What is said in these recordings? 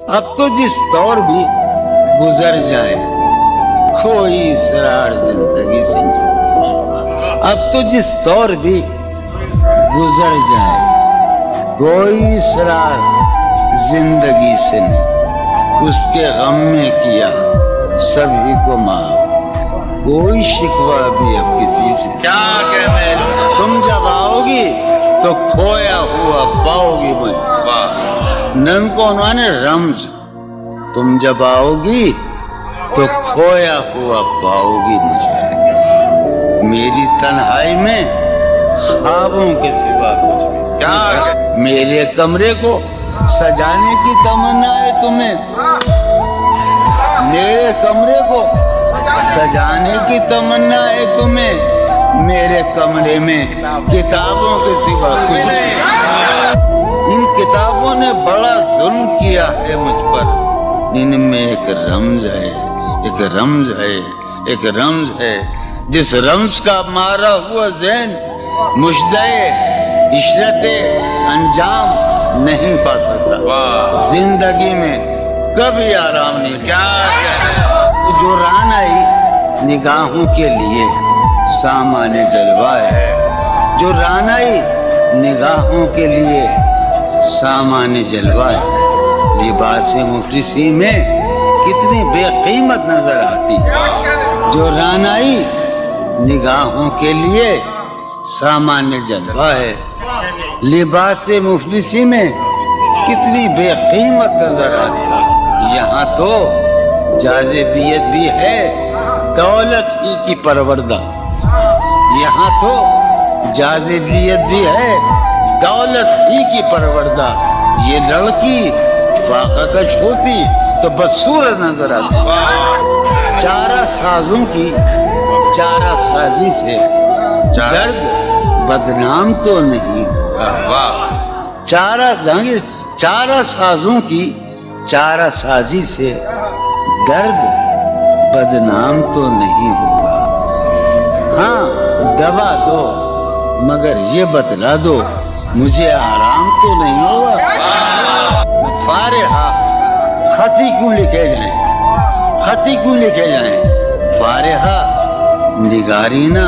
اب تو جس طور بھی گزر جائے کوئی اسرار زندگی سے نہیں، اب تو جس طور بھی گزر جائے کوئی اسرار زندگی سے نہیں، اس کے غم میں کیا سبھی کو معاف، کوئی شکوہ بھی اب کسی سے کیا کہتے ہیں؟ تم جب آؤ گی تو کھویا ہوا پاؤ گی مجھے، نن کو انہوں نے رمز، تم جب آؤ گی تو کھویا ہوا پاؤ گی مجھے، میری تنہائی میں خوابوں کے سوا کچھ بھی کیا میرے کمرے کو سجانے کی تمنا ہے تمہیں، میرے کمرے کو سجانے کی تمنا ہے تمہیں، میرے کمرے میں کتابوں کے سوا کچھ نہیں، ان کتابوں نے بڑا ظلم کیا ہے مجھ پر، ان میں ایک رمز ہے، ایک رمز ہے، ایک رمز ہے، جس رمز کا مارا ہوا ذہن مشدے عشرت انجام نہیں پا سکتا، زندگی میں کبھی آرام نہیں، کیا کہتے ہیں؟ جو ران آئی نگاہوں کے لیے سامان جلوہ ہے، جو ران آئی نگاہوں کے لیے سامان جلوہ ہے، لباس مفلسی میں کتنی بے قیمت نظر آتی، جو رانائی نگاہوں کے لیے سامان جلوہ ہے، لباس مفلسی میں کتنی بے قیمت نظر آتی، یہاں تو جاذبیت بھی ہے دولت ہی کی پروردہ، یہاں تو جاذبیت بھی ہے دولت ہی کی پروردہ، یہ لڑکی فاقہ کش ہوتی تو بدصورت نظر آتی، چارہ سازوں کی چارہ سازی سے درد بدنام تو نہیں ہوگا، چارہ سازوں کی چارہ سازی سے درد بدنام تو نہیں ہوگا، ہاں دوا دو مگر یہ بتلا دو مجھے آرام تو نہیں ہوگا، فارحہ خطی کیوں لکھے جائیں، خطی کیوں لکھے جائیں، فارحہ نگارینا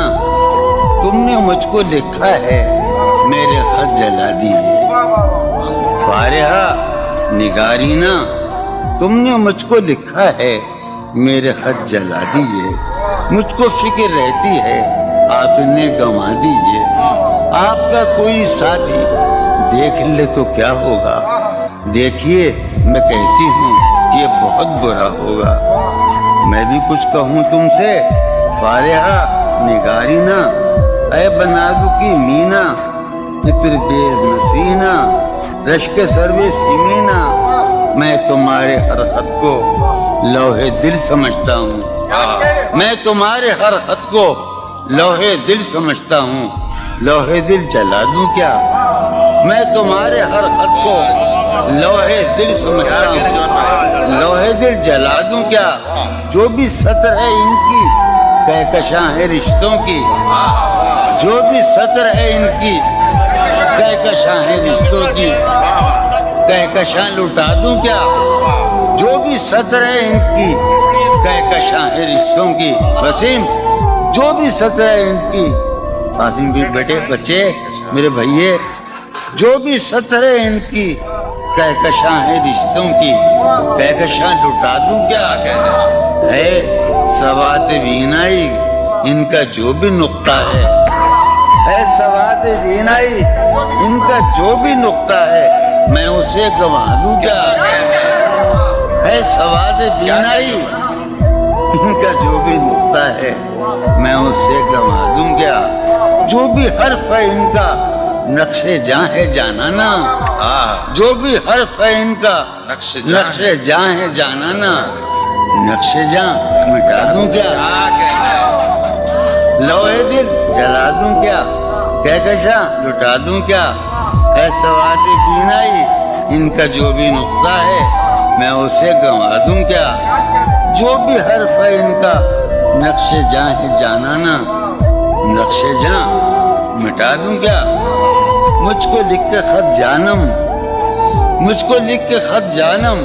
تم نے مجھ کو لکھا ہے میرے خط جلا دیجئے، فارحہ نگارینا تم نے مجھ کو لکھا ہے میرے خط جلا دیجئے، مجھ کو فکر رہتی ہے آپ نے گنوا دیجئے، آپ کا کوئی ساتھی دیکھ لے تو کیا ہوگا، دیکھیے میں کہتی ہوں یہ بہت برا ہوگا، میں بھی کچھ کہوں تم سے فارحہ نگارینا، اے بنادو کی مینا عطر بیز نسینا رشک سروے سیمینا، میں تمہارے ہر خط کو لوہے دل سمجھتا ہوں، میں تمہارے ہر خط کو لوہے دل سمجھتا ہوں، لوہے دل جلا دوں کیا، میں تمہارے ہر خط کو لوہے دل سمجھتا ہوں، لوہے دل جلا دوں کیا، جو بھی سطر ہے ان کی کہکشاں ہے رشتوں کی، جو بھی سطر ہے ان کی کہکشاں ہے رشتوں کی، کہکشاں لٹا دوں کیا، جو بھی سطر ہے ان کی کہکشاں ہے رشتوں کی، وسیم جو بھی سطر ہے ان کی، قاسم بھی بیٹے بچے میرے بھائیے، جو بھی سطر ہے ان کی کہکشاں ہے رشتوں کی، کہکشاں لٹا دوں کیا، ہے سوات بینائی ان کا جو بھی نقطہ ہے سوات بینائی ان کا جو بھی نقطہ ہے میں اسے گنوا دوں کیا، ہے سوات بینائی ان کا جو بھی نقطہ ہے میں اسے گنوا دوں کیا، جو بھی حرف ہے ان کا نقش جاں ہے جانانا، جو بھی حرف ہے ان کا نقش جاں ہے جانانا، نقش جاں مٹا دوں کیا، لوہے دل جلا دوں کیا، کہکشاں لٹا دوں کیا، اے سوات بینائی ان کا جو بھی نقطہ ہے میں اسے گنوا دوں کیا، جو بھی حرف ہے ان کا نقش جاں ہے جانانا، نقش جاں مٹا دوں کیا، مجھ کو لکھ کے خط جانم، مجھ کو لکھ کے خط جانم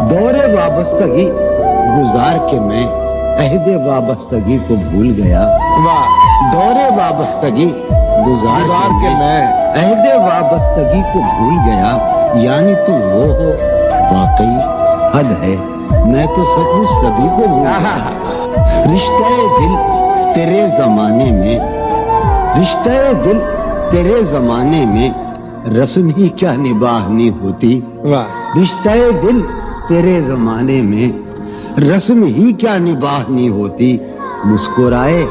دور وابستگی گزار کے میں عہد وابستگی کو بھول گیا. دور وابستگی گزار کے میں عہد وابستگی کو بھول گیا. یعنی تم وہ ہو واقعی حد ہے، میں تو سچ سبھی کو بھول گیا. رشتہ دل تیرے زمانے میں، رشتہ دل تیرے زمانے میں رسم ہی کیا نباہنی ہوتی. رشتہ دل تیرے زمانے میں رسم ہی کیا نباہنی ہوتی. مسکرائے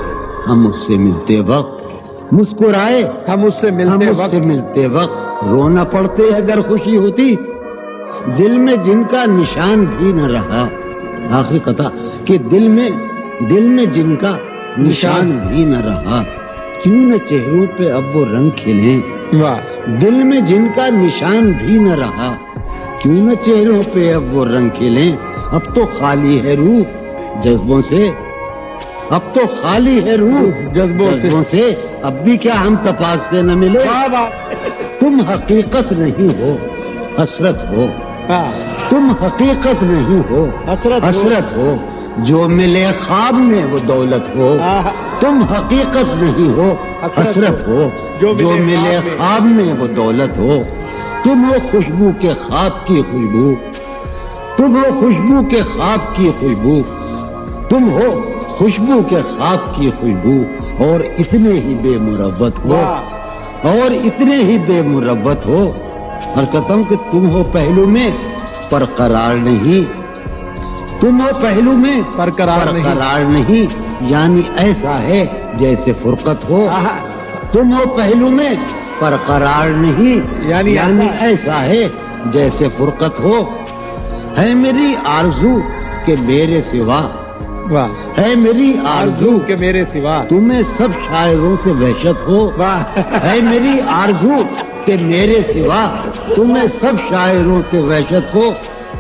ہم اس سے ملتے وقت، مسکرائے ہم اس سے ملتے وقت رونا پڑتے اگر خوشی ہوتی. دل میں جن کا نشان بھی نہ رہا، آخری قطع کہ دل میں جن کا نشان بھی نہ رہا، کیوں نہ چہروں پہ اب وہ رنگ کھلیں. دل میں جن کا نشان بھی نہ رہا، کیوں نہ چہروں پہ اب وہ رنگ کھلیں. اب تو خالی ہے روح جذبوں سے، اب تو خالی ہے روح جذبوں سے. اب بھی کیا ہم تفاق سے نہ ملے. تم حقیقت نہیں ہو حسرت ہو، تم حقیقت نہیں ہو حسرت ہو. جو ملے خواب میں وہ دولت ہو. تم حقیقت نہیں ہو حسرت ہو، جو ملے خواب میں وہ دولت ہو. تم ہو خوشبو کے خواب کی خوشبو، تم ہو خوشبو کے خواب کی خوشبو، تم ہو خوشبو کے خواب کی خوشبو. اور اتنے ہی بے مربت ہو، اور اتنے ہی بے مربت ہو. اور کہتا ہوں کہ تم ہو پہلو میں پر قرار نہیں، تم ہو پہلو میں پر قرار نہیں. یعنی ایسا ہے جیسے فرقت ہو. تم ہو پہلو میں پر قرار نہیں، یعنی ایسا ہے جیسے فرقت ہو. ہے میری آرزو کہ میرے سوا، ہے میری آرزو کہ میرے سوا تمہیں سب شاعروں سے وحشت ہو. ہے میری آرزو کہ میرے سوا تمہیں سب شاعروں سے وحشت ہو.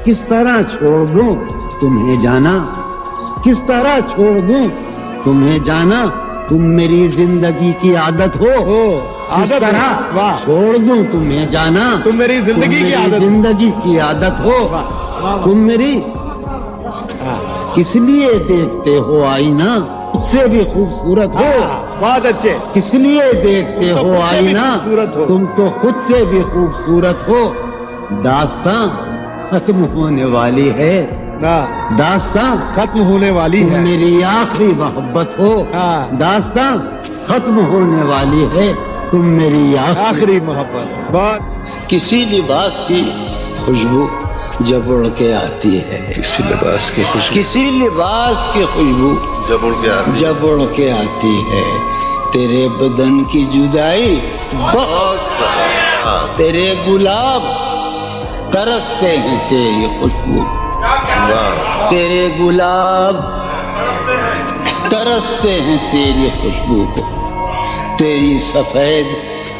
کس طرح چھوڑ دوں تمہیں جانا، کس طرح چھوڑ دوں تمہیں جانا. تم میری زندگی کی عادت ہو. کس طرح چھوڑ دوں تمہیں جانا. تم میری زندگی کی عادت ہو. تم میری کس لیے دیکھتے ہو آئینہ خود سے بھی خوبصورت ہو. بہت اچھے. کس لیے دیکھتے ہو آئینہ تم تو خود سے بھی خوبصورت ہو. داستاں ختم ہونے والی ہے، داستاں ختم ہونے والی تم ہے. میری آخری محبت ہو. داستاں ختم ہونے والی ہے، تم میری آخری محبت. بہت کسی لباس کی خوشبو جب اڑ کے آتی ہے، کسی لباس کی خوشبو کسی لباس کی خوشبو جب اڑ کے آتی ہے. جب اڑ کے آتی ہے. تیرے بدن کی جدائی بہت سارا. تیرے گلاب ترستے ہیں تیری خوشبو. واہ. تیرے گلاب ترستے ہیں تیری خوشبو کو. تیری سفید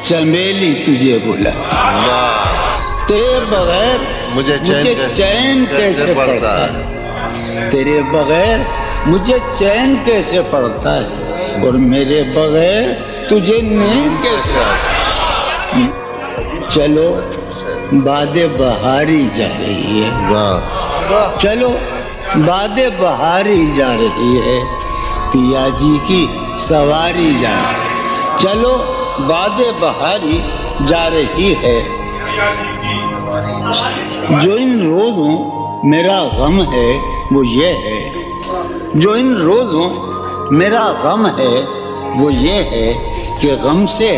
چمیلی تجھے بلا. واہ. تیرے بغیر مجھے چین کیسے پڑتا ہے. تیرے بغیر مجھے چین کیسے پڑتا ہے، اور میرے بغیر تجھے نیند کیسے آتی. چلو باد بہاری جا رہی ہے. واہ. چلو باد بہاری جا رہی ہے. پیا جی کی سواری جا رہی ہے. چلو باد بہاری جا رہی ہے. جو ان روزوں میرا غم ہے وہ یہ ہے، جو ان روزوں میرا غم ہے وہ یہ ہے کہ غم سے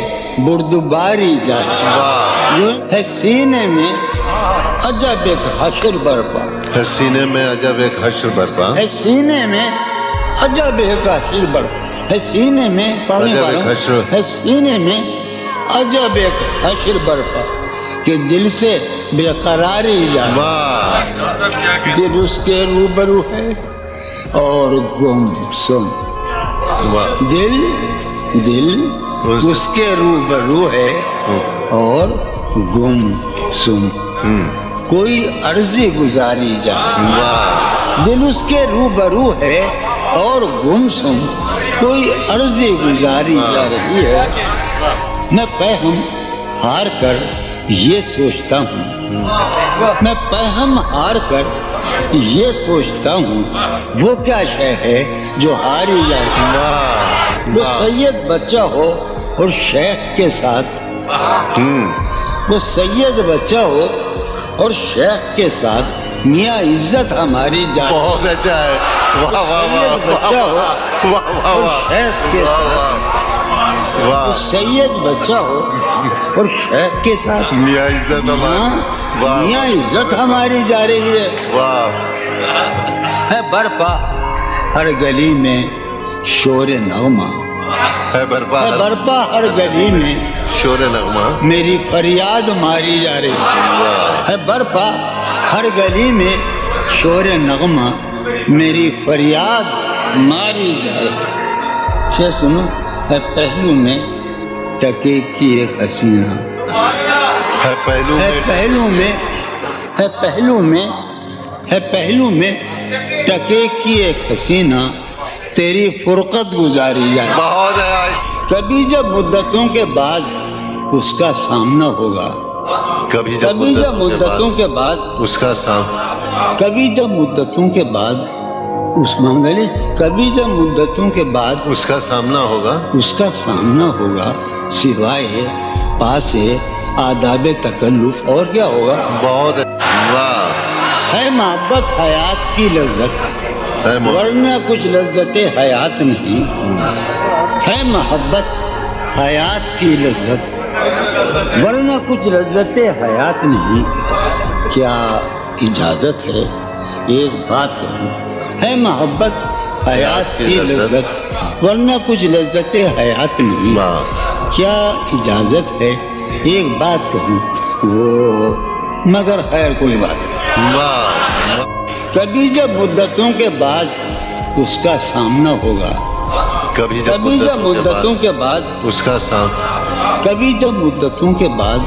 بردباری جاتی جو ہے سینے میں عجب ایک حشر برپا. ہے سینے میں عجب ایک حشر برپا. ہے سینے میں عجب ایک حشر برپا. ہے سینے میں پڑھنے والا ہے سینے میں عجب ایک حشر برپا کہ دل سے بے قراری جائے. واہ. دل اس کے روبرو ہے اور گم سم. واہ. دل اس کے روبرو ہے اور گم سم. کوئی عرضی گزاری جائے. واہ. دل اس کے روبرو ہے اور گم سم. کوئی عرضی گزاری جا رہی ہے. میں پہم ہار کر یہ سوچتا ہوں، میں پہم ہار کر یہ سوچتا ہوں وہ کیا شے ہے جو ہاری جاتی ہے۔ واہ وہ سید بچہ ہو اور شیخ کے ساتھ، وہ سید بچہ ہو اور شیخ کے ساتھ میاں عزت ہماری جان، بہت اچھا ہے، واہ واہ واہ سید بچہ ہو واہ واہ اور واہ شیخ کے ساتھ، وہ واہ سید بچہ ہو اور شیخ کے ساتھ میاں عزت ہماری، واہ میاں عزت ہماری جا رہی ہے۔ واہ ہے برپا ہر گلی میں شور نغمہ، ہے برپا ہے برپا ہر گلی میں شور نغمہ، میری فریاد ماری جا رہی واہ ہے۔ برپا ہر گلی میں شور نغمہ میری فریاد ماری جائے۔ شے سنو، ہے پہلو میں ٹکے کی ایک حسینہ، ہے پہلو ہے میں پہلو میں، ہے پہلو میں، ہے پہلو میں ٹکے کی ایک حسینہ تیری فرقت گزاری جائے۔ بہت ہے، کبھی جب مدتوں کے بعد اس کا سامنا ہوگا، کبھی کبھی جب مدتوں کے بعد، اس کا سام کبھی جب مدتوں کے بعد اس منگلی، کبھی جب مدتوں کے بعد اس کا سامنا ہوگا، اس کا سامنا ہوگا، سوائے پاس آداب تکلف اور کیا ہوگا؟ بہت ہے، واہ ہے محبت حیات کی لذت، ہے ورنہ کچھ لذت حیات نہیں۔ ہے محبت حیات کی لذت، ورنہ کچھ لذت حیات نہیں۔ کیا اجازت ہے ایک بات کہوں؟ ہے محبت حیات کی لذت، ورنہ کچھ لذت حیات نہیں۔ واہ کیا اجازت ہے ایک بات کہوں؟ وہ مگر خیر کوئی بات نہیں۔ واہ کبھی جب مدتوں کے بعد اس کا سامنا ہوگا، کبھی کبھی جب مدتوں کے بعد، اس کا سام کبھی جب مدتوں کے بعد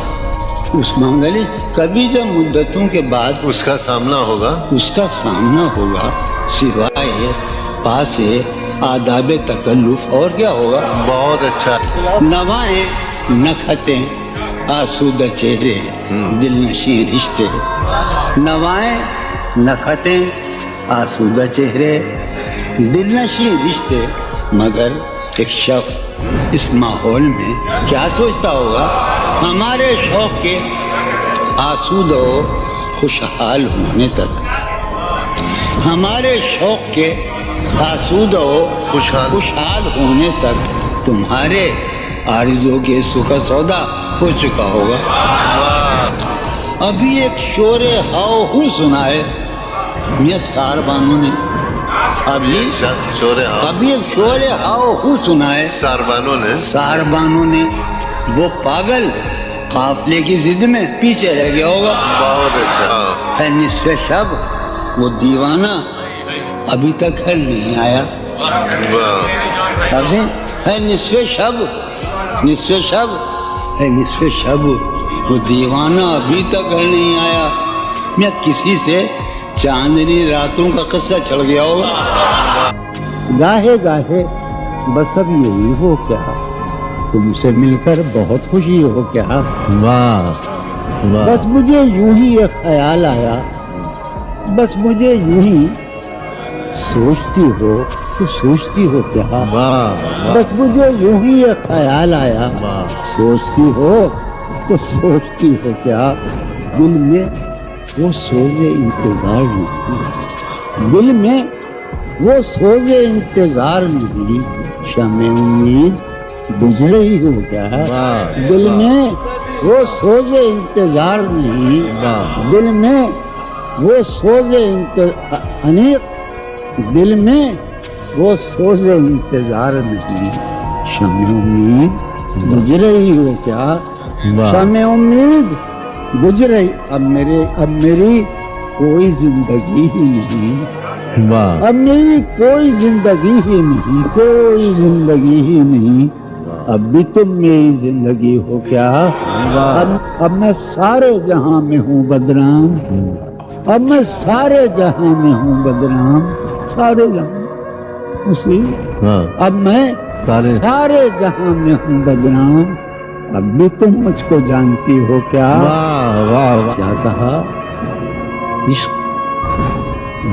اس منگلی، کبھی جب مدتوں کے بعد اس کا سامنا ہوگا، اس کا سامنا ہوگا، سوائے پاس آداب تکلف اور کیا ہوگا؟ بہت اچھا، نوائیں نکھتیں آسودہ چہرے دل نشیں رشتے، نوائیں نکھتیں آسودہ چہرے دل نشیں رشتے، مگر ایک شخص اس ماحول میں کیا سوچتا ہوگا؟ ہمارے شوق کے آسودہ و خوشحال ہونے تک، ہمارے شوق کے آسودہ و خوشحال ہونے تک تمہارے آرزو کے سکھ سودا ہو چکا ہوگا۔ ابھی ایک شور ہاؤ ہو سنا ہے یہ سار بانو نے، ابھی ایک شور ہاؤ ہو سنا ہے سار بانو نے۔ وہ پاگل قافلے کی ضد میں پیچھے رہ گیا ہوگا۔ بہت اچھا، ہے نصف شب وہ دیوانہ ابھی تک گھر نہیں آیا۔ واہ ہے نصف شب، نصف شب، ہے نصف شب وہ دیوانہ ابھی تک گھر نہیں آیا۔ میں کسی سے چاندنی راتوں کا قصہ چڑھ گیا ہوگا۔ گاہے گاہے بس اب یہی ہو کیا، تم سے مل کر بہت خوشی ہو کیا۔ واہ بس مجھے یوں ہی ایک خیال آیا، بس مجھے یوں ہی سوچتی ہو تو سوچتی ہو کیا۔ بس مجھے یوں ہی ایک خیال آیا، سوچتی ہو تو سوچتی ہو کیا۔ دل میں وہ سوز انتظار نہیں، دل میں وہ سوز انتظار نہیں، شمع امید بجھ رہی ہو کیا۔ دل میں وہ سوز انتظار نہیں، دل میں وہ سوز دل میں وہ سوز انتظار نہیں، شمع امید بجھ رہی ہو کیا۔ شمع امید بجھ رہی، اب میری کوئی زندگی ہی نہیں، اب میری کوئی زندگی ہی نہیں، کوئی زندگی ہی نہیں، اب بھی تم میری زندگی ہو کیا۔ اب میں سارے جہاں میں ہوں بدنام، اب میں سارے جہاں میں ہوں بدنام، سارے جہاں اسی، اب میں سارے جہاں میں ہوں بدنام، اب بھی تم مجھ کو جانتی ہو کیا۔ کیا کہا؟ عشق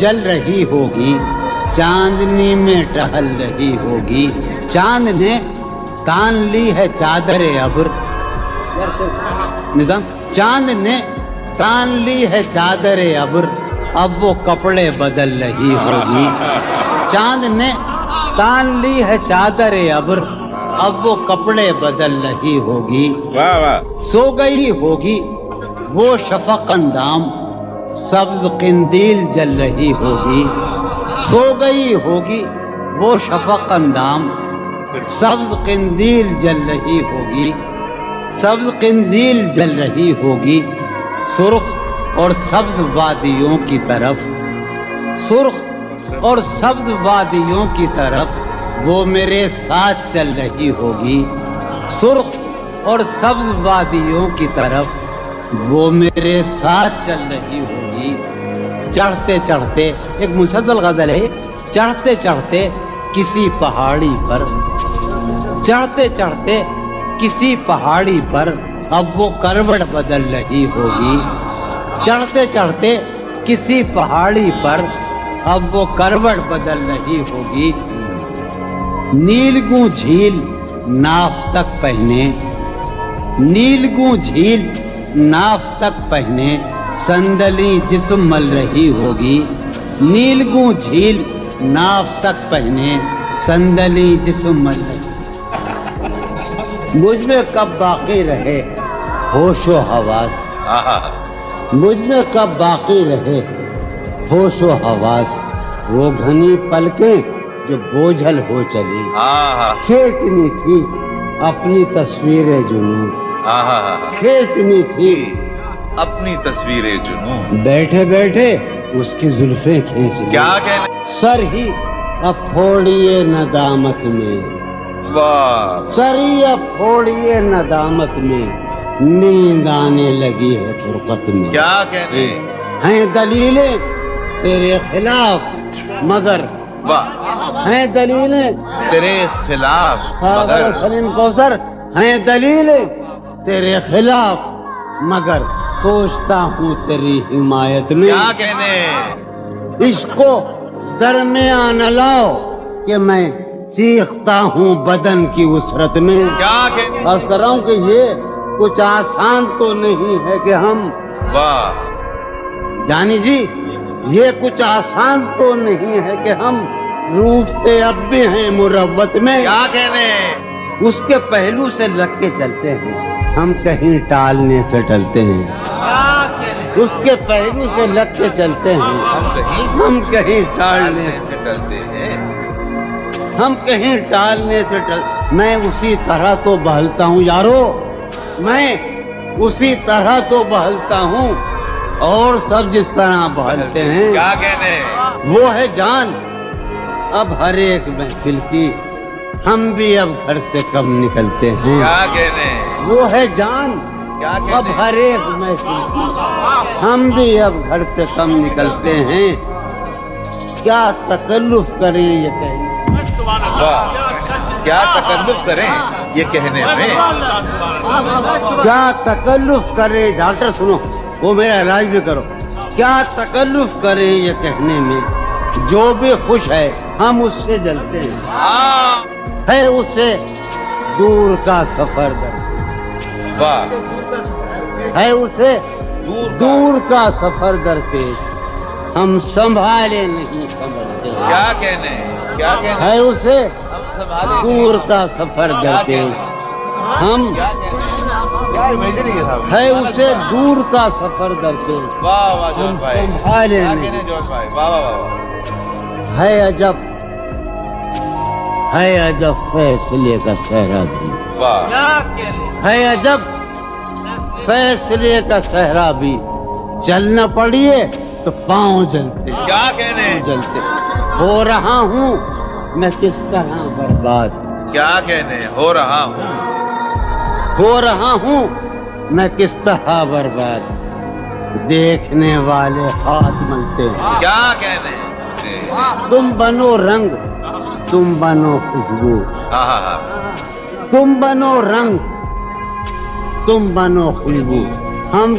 جل رہی ہوگی، چاندنی میں ٹہل رہی ہوگی، چاند نے تان لی ہے چادر ابر، نظام چاند نے تان لی ہے چادر ابر، اب وہ کپڑے بدل رہی ہوگی، چاند نے تان لی ہے چادر ابر، اب وہ کپڑے بدل رہی ہوگی، واہ واہ سو گئی ہوگی وہ شفق اندام، سبز قندیل جل رہی ہوگی، سو گئی ہوگی وہ شفق اندام، سبز قندیل جل رہی ہوگی، سبز قندیل جل رہی ہوگی، سرخ اور سبز وادیوں کی طرف، سرخ اور سبز وادیوں کی طرف وہ میرے ساتھ چل رہی ہوگی، سرخ اور سبز وادیوں کی طرف وہ میرے ساتھ چل رہی ہوگی، چڑھتے چڑھتے ایک مسلسل غزل ہے، چڑھتے چڑھتے کسی پہاڑی پر، چڑھتے چڑھتے کسی پہاڑی پر اب وہ کروٹ بدل رہی ہوگی، چڑھتے چڑھتے کسی پہاڑی پر اب وہ کروٹ بدل رہی ہوگی، نیلگوں جھیل ناف تک پہنے، نیلگوں جھیل ناف تک پہنے صندلی جسم مل رہی ہوگی، نیلگوں جھیل ناف تک پہنے صندلی جسم مل رہی، مجھ میں کب باقی رہے ہوش و حواس، مجھ میں کب باقی رہے ہوش و حواس، وہ گھنی پلکیں جو بوجھل ہو چلی، کھینچنی تھی اپنی تصویر جنوں، کھینچنی تھی اپنی تصویر جنوں، بیٹھے بیٹھے اس کی زلفیں کھینچ لی، کیا کہنے سر ہی اب پھوڑیے ندامت میں، واہ سر ہی اب پھوڑیے ندامت میں، نیند آنے لگی ہے فرقت میں، کیا کہنے ہیں دلیلیں تیرے خلاف مگر، واہ ہیں دلیلیں تیرے خلاف مگر سلیم کوثر، ہیں دلیلیں تیرے خلاف مگر سوچتا ہوں تیری حمایت میں، کیا کہنے عشق کو درمیان لاؤ کہ میں چیختا ہوں بدن کی وسرت میں، کیا کہنے عرض کر رہا ہوں کہ یہ کچھ آسان تو نہیں ہے کہ ہم، واہ جانی جی یہ کچھ آسان تو نہیں ہے کہ ہم روٹتے اب بھی ہیں مروت میں، کیا کہنے اس کے پہلو سے لگ کے چلتے ہیں ہم کہیں ٹالنے سے ٹلتے ہیں، اس کے پہلو سے لگ کے چلتے ہیں ہم کہیں ٹالنے سے ڈرتے ہیں، ہم کہیں ٹالنے سے میں اسی طرح تو بہلتا ہوں یارو، میں اسی طرح تو بہلتا ہوں اور سب جس طرح بہلتے ہیں، کیا کہنے وہ ہے جان اب ہر ایک محفل کی، ہم بھی اب گھر سے کم نکلتے ہیں، کیا کہنے وہ ہے جان کیا اب کہنے ہر ایک محفل کی، ہم بھی اب گھر سے کم نکلتے ہیں، کیا تکلف کریں یہ کہنے، واہ کیا تکلف کریں یہ کہنے میں، کیا تکلف کریں، ڈاکٹر سنو وہ میرا علاج بھی کرو، کیا تکلف کریں یہ کہنے میں، جو بھی خوش ہے ہم اس سے جلتے ہیں، ہے اس سے دور کا سفر در، واہ ہے اسے دور کا سفر درپیش، ہم سنبھالے نہیں سمجھتے، کیا کہنے کیا کہنے ہے اسے دور کا سفر درپیش، ہم کیا امیجنری ہے صاحب، ہے اسے دور کا سفر درپیش، واہ واہ جوش بھائی سنبھالے کیا نہیں، کہنے جوش بھائی واہ واہ واہ ہے عجب، ہے عجب فیصلے کا صحرا بھی، واہ ہے عجب فیصلے کا صحرا بھی، چلنا پڑیے تو پاؤں جلتے کیا کہنے جلتے، ہو رہا ہوں میں کس طرح برباد، کیا کہنے ہو رہا ہوں ہو رہا ہوں میں کس طرح برباد، دیکھنے والے ہاتھ ملتے ہیں، کیا کہنے تم بنو رنگ تم بنو خوشبو، ہاں ہاں ہاں تم بنو رنگ تم بنو خوشبو، ہم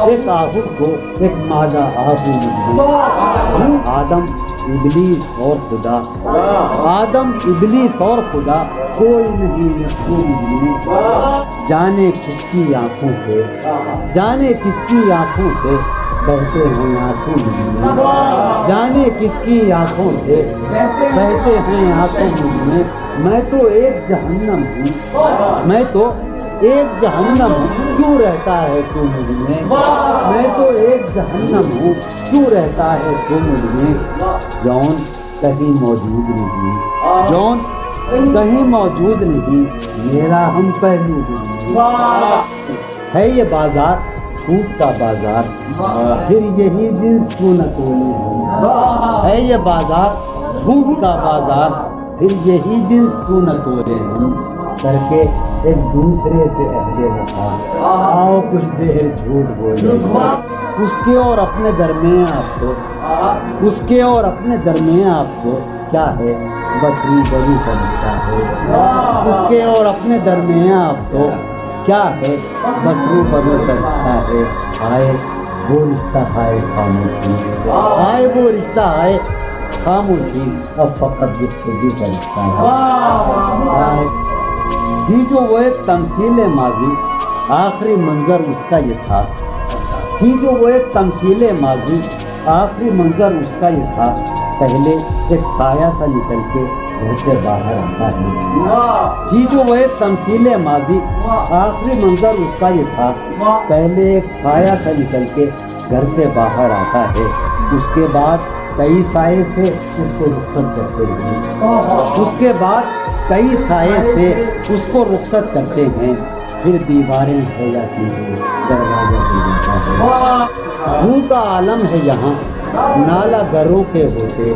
ایک آہو کو ایک مادہ آہو مجھے آدم ابلیس اور خدا آدم ابلیس اور خدا کوئی نہیں جانے کس کی آنکھوں سے جانے کس کی آنکھوں سے بہتے ہیں آنسو میں جانے کس کی آنکھوں سے بہتے ہیں آنسو میں تو ایک جہنم ہوں میں تو ایک جہنم ہوں کیوں رہتا ہے تو مجھ میں تو ایک جہنم ہوں کیوں رہتا ہے تو مجھ میں جون کہیں موجود نہیں جون کہیں موجود نہیں میرا ہم پہلو ہے یہ بازار پھوٹ کا بازار پھر یہی جنس کو نہ تولے ہے یہ بازار جھوٹ کا بازار پھر یہی جنس کو نہ تولے ہم کر کے ایک دوسرے سے عہد وفا آؤ کچھ دیر جھوٹ بولے اس کے اور اپنے درمیان آپ کو اس کے اور اپنے درمیان آپ کو کیا ہے بس روبرو کا رشتہ ہے اس کے اور اپنے درمیان آپ کو کیا ہے بس روبرو کا رشتہ ہے آئے وہ رشتہ آئے خاموشی آئے وہ رشتہ آئے خاموشی اب فقط گفتگو کا رشتہ ہے جی جو وہ ایک تمثیل ماضی آخری منظر اس کا یہ تھا جی جو وہ ایک تمثیل ماضی آخری منظر اس کا یہ تھا پہلے ایک سایہ سا نکل کے گھر سے باہر آتا ہے جی جو وہ ایک تمثیل ماضی آخری منظر اس کا یہ تھا پہلے ایک سایہ سا نکل کے گھر سے باہر آتا ہے اس کے بعد کئی سائے سے اس کو رخصت کرتے ہیں اس کے بعد کئی سائے سے اس کو رخصت کرتے ہیں پھر دیواریں ہو جاتی ہیں دروازہ کھل جاتا ہے روح کا عالم ہے یہاں نالا گروں کے ہوتے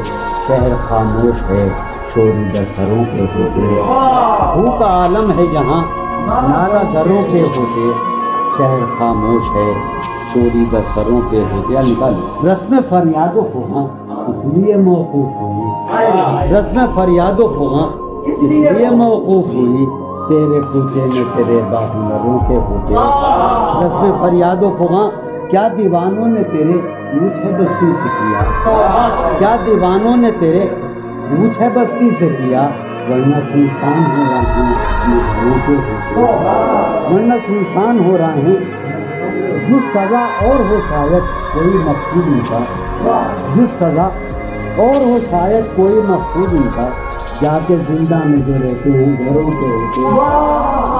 شہر خاموش ہے شوری دسروں کے ہوتے روح کا عالم ہے یہاں نالا گروں کے ہوتے شہر خاموش ہے چوری دسروں کے ہوتے نکال رسم فریاد و فغاں اس لیے موقوف ہوئی رسم فریاد و فغاں اس لیے موقوف ہوئی تیرے پوچھے میں تیرے باہنروں کے ہوتے رسم فریاد و فغاں کیا دیوانوں نے تیرے پوچھے بستی سے کیا کیا دیوانوں نے تیرے پوچھے بستی سے کیا ورنہ سنسان ہو رہے ہیں ورنہ سنسان ہو رہے ہیں جس سزا اور ہو شاید کوئی مقصود نہیں تھا جس سزا اور ہو شاید کوئی مقصود نہیں تھا جا کے زندہ میں جو رہتے ہیں گھروں کے ہوتے ہیں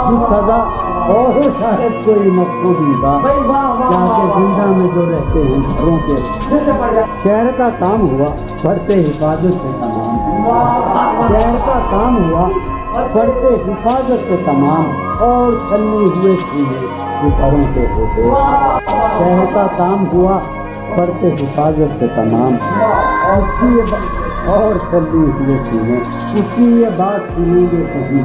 جس سزا اور ہو شاید کوئی مقصود نہیں تھا جا کے زندہ میں جو رہتے ہیں گھروں کے شہر کا کام ہوا پڑھتے حفاظت سے تمام شہر کا کام ہوا پڑھتے حفاظت سے تمام اور چلنے ہوئے گھروں کے ہوتے شہر کا کام ہوا پڑھتے حفاظت سے تمام اور چلنے ہوئے سینے اس کی یہ بات سنیں گے کہیں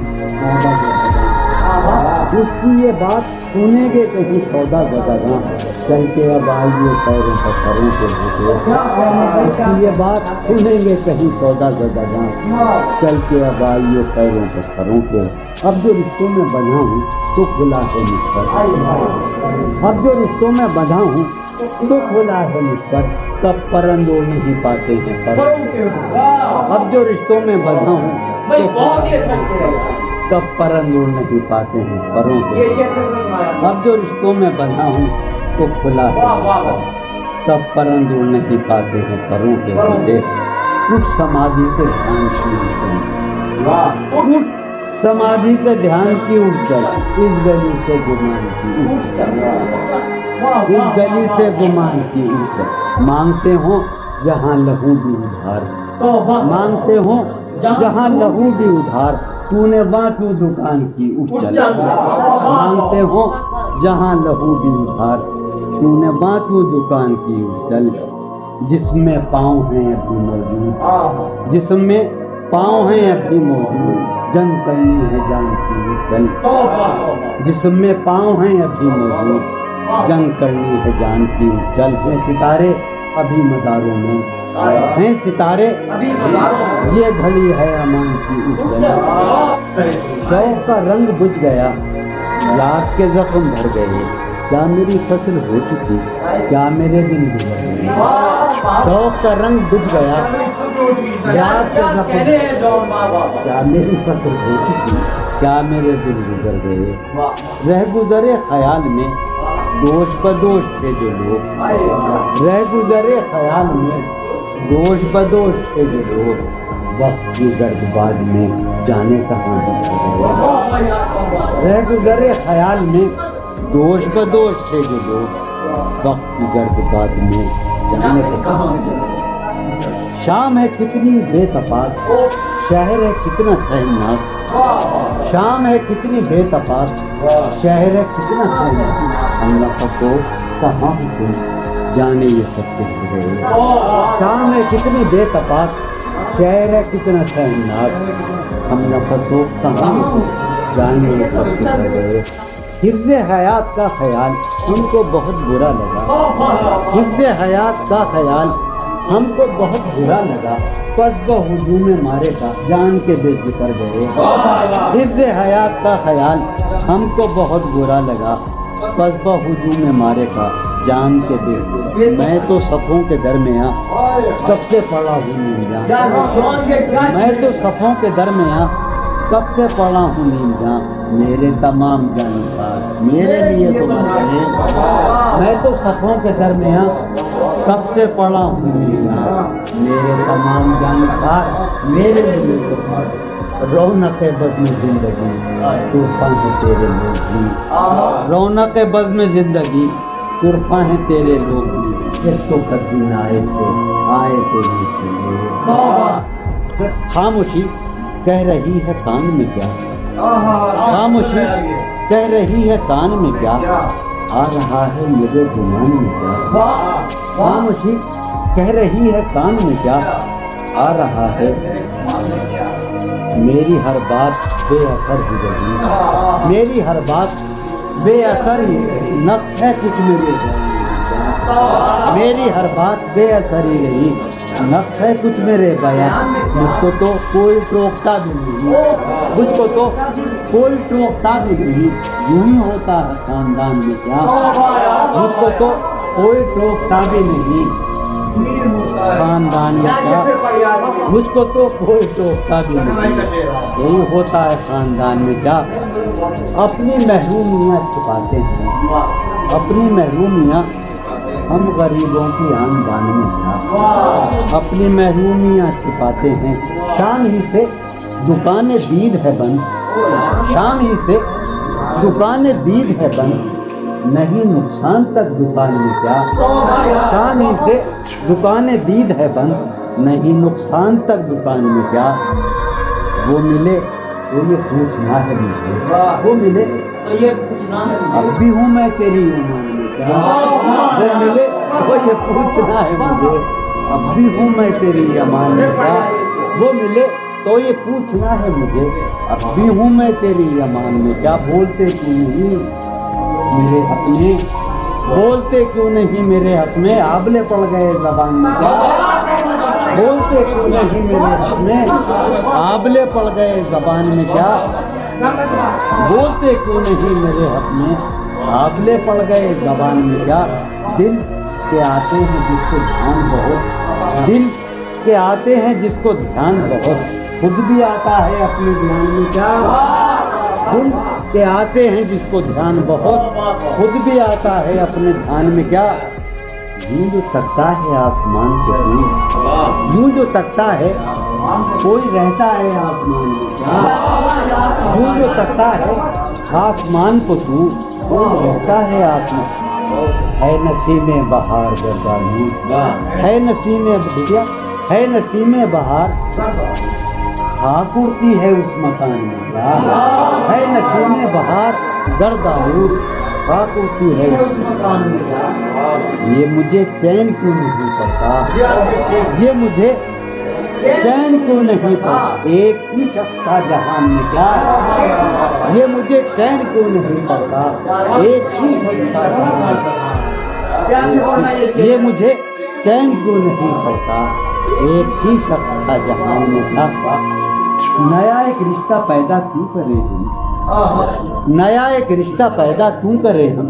اس کی یہ بات سنیں گے کہیں سودا گداں چل کے اب آئیے پیروں پتھروں کے ہوتے اس کی یہ بات سنیں گے کہیں سودا گداں چل کے اب آئیے پیروں پتھروں کے اب جو رشتوں میں بندھا ہوں تو کھلا ہے مجھ پر اب جو رشتوں میں بندھا ہوں تو کھلا ہے مجھ پر کب پرند اڑ نہیں پاتے ہیں پر اب جو رشتوں میں بندھا ہوں کب پرند اڑ نہیں پاتے ہیں پروں کے اب جو رشتوں میں بندھا ہوں تو کھلا ہے کب پرند اڑ نہیں پاتے ہیں پروں کے ہوتے کچھ سمادھی سے دھیان کی سمادھی سے دھیان کی اٹھ چل اس گلی سے گمان کی اٹھ چل اس گلی سے گمان کی اٹھ چل مانگتے ہوں جہاں لہو بھی ادھار مانگتے ہوں جہاں لہو بھی ادھار تو نے وہاں کیوں دکان کی اٹھ چل مانگتے ہوں جہاں لہو بھی ادھار تو نے وہاں کیوں دکان کی اٹھ چل جس میں پاؤں ہیں ابھی موجود جسم میں پاؤں ہیں ابھی موجود جنگ کرنی ہے جان کی چل جسم میں پاؤں ہیں ابھی موجود جنگ کرنی ہے جان کی چل ہیں ستارے ابھی مزاروں میں ہیں ستارے یہ گھڑی ہے امان کی اجل شوق کا رنگ بجھ گیا یاد کے زخم بھر گئے کیا میری فصل ہو چکی، کیا میرے دن گزر گئے، شوق کا رنگ بجھ گیا، یاد کے زخم، کیا میری فصل ہو چکی، کیا میرے دن گزر گئے، رہ گزرے خیال میں دوش بدوش تھے جو لوگ، رہ گزرے خیال میں دوش بدوش تھے جو لوگ، وقت کی گرد باد میں جانے کہاں گئے، رہ گزرے خیال میں دوش بدوش تھے جو لوگ، وقت کی گرد باد میں جانے کہاں گئے، شام ہے کتنی بے تفاق، شہر ہے کتنا سہمناک، شام ہے کتنی بے تفاق، شہر ہے کتنا سہمناک، ہم نفس ہو کہاں تم جانے یہ سب کچھ گئے، شام ہے کتنی بے تفاق، شہر ہے کتنا سہمناک، ہم نفس ہو کہاں تم جانے یہ سب کچھ گئے، حفظ حیات کا خیال ہم کو بہت برا لگا، حفظ حیات کا خیال ہم کو بہت برا لگا، پس ہجوم مارے کا جان کے بے ذکر گئے، حفظ حیات کا خیال ہم کو بہت برا لگا، پس ہجوم مارے کا جان کے بے ذکر، میں تو صفوں کے درمیاں کب سے پڑا ہوں نیم جاں، میں تو صفوں کے درمیاں کب سے پڑا ہوں نیم جاں، میرے تمام جانسار میرے لیے تو مسئلے، میں تو صفوں کے درمیان کب سے پڑا ہوں نیم جاں، میرے تمام جانسار میرے لیے تو مسئلے، رونق بزم زندگی طرفہ ہے تیرے لوگ بھی، رونق بزم زندگی طرفہ ہے تیرے لوگ بھی، اس تو کر دن آئے تو خاموشی کہہ رہی ہے کان میں کیا، خاموشی کہہ رہی ہے کان میں کیا، آ رہا ہے مجھے گمان میں کیا، خاموشی کہہ رہی ہے کان میں کیا، آ رہا ہے میری ہر بات بے اثر ہی رہی، میری ہر بات بے اثر ہی نقص ہے کچھ میرے بیان، میری ہر بات بے اثر ہی رہی، نقص ہے کچھ میرے بیان، مجھ کو تو کوئی ٹوکتا بھی نہیں، مجھ کو تو کوئی ٹوکتا بھی نہیں، یوں ہی ہوتا ہے خاندان میں کیا، مجھ کو تو کوئی ٹوکتا بھی نہیں خاندان میں کیا، مجھ کو تو کوئی ٹوکتا بھی نہیں، یہی ہوتا ہے خاندان میں کیا، اپنی محرومیاں چھپاتے ہیں، اپنی محرومیاں ہم غریبوں کی آن بان میں کیا، اپنی محرومیاں چھپاتے ہیں، شام ہی سے دکان دید ہے بند، شام ہی سے دکان دید ہے بند، نہیں نقصان تک دکان میں کیا، شام ہی سے دکان دید ہے بند، نہیں نقصان تک دکان میں کیا، وہ ملے تو یہ پوچھنا ہے مجھے، وہ ملے تو یہ پوچھنا ہے، اب بھی ہوں میں تیری ایمان میں کیا، وہ ملے تو یہ پوچھنا ہے مجھے، اب بھی ہوں میں تیری ایمان میں کیا، وہ ملے تو یہ پوچھنا ہے مجھے، اب بھی ہوں میں تیری ایمان میں کیا، بولتے کیوں نہیں میرے حق میں، بولتے کیوں نہیں میرے حق میں، آبلے پڑ گئے زبان میں کیا، بولتے کیوں نہیں میرے حق میں، آبلے پڑ گئے زبان میں کیا، بولتے کیوں نہیں میرے حق میں، آبلے پڑ گئے زبان میں کیا، دل کے آتے ہیں جس کو دھیان بہت، دل کے آتے ہیں جس کو دھیان بہت، خود بھی آتا ہے اپنے دھیان میں کیا، دل کے آتے ہیں جس کو دھیان بہت، خود بھی آتا ہے اپنے دھیان میں کیا، یوں جو تکتا ہے آسمان کو تو، یوں جو تکتا ہے کوئی رہتا ہے آسمان میں کیا، یوں جو تکتا ہے آسمان کو تو، کوئی رہتا ہے آسمان، ہے نسیم بہار گردالو، ہے نسیم بھیا، ہے نسیم بہار خاک اڑتی ہے اس مکان میں کیا، ہے نسیم بہار گردالو خاک اڑتی ہے اس مکان میں کیا، یہ مجھے چین کیوں نہیں پڑتا، یہ مجھے چین کیوں نہیں پڑتا، ایک ہی شخص تھا جہان میں کیا، یہ مجھے چین کیوں نہیں پڑتا، ایک ہی شخص تھا جہان میں، یہ مجھے چین کیوں نہیں پڑتا، ایک ہی شخص تھا جہان میں کیا، نیا ایک رشتہ پیدا کیوں کرے ہم، نیا ایک رشتہ پیدا کیوں کرے ہم،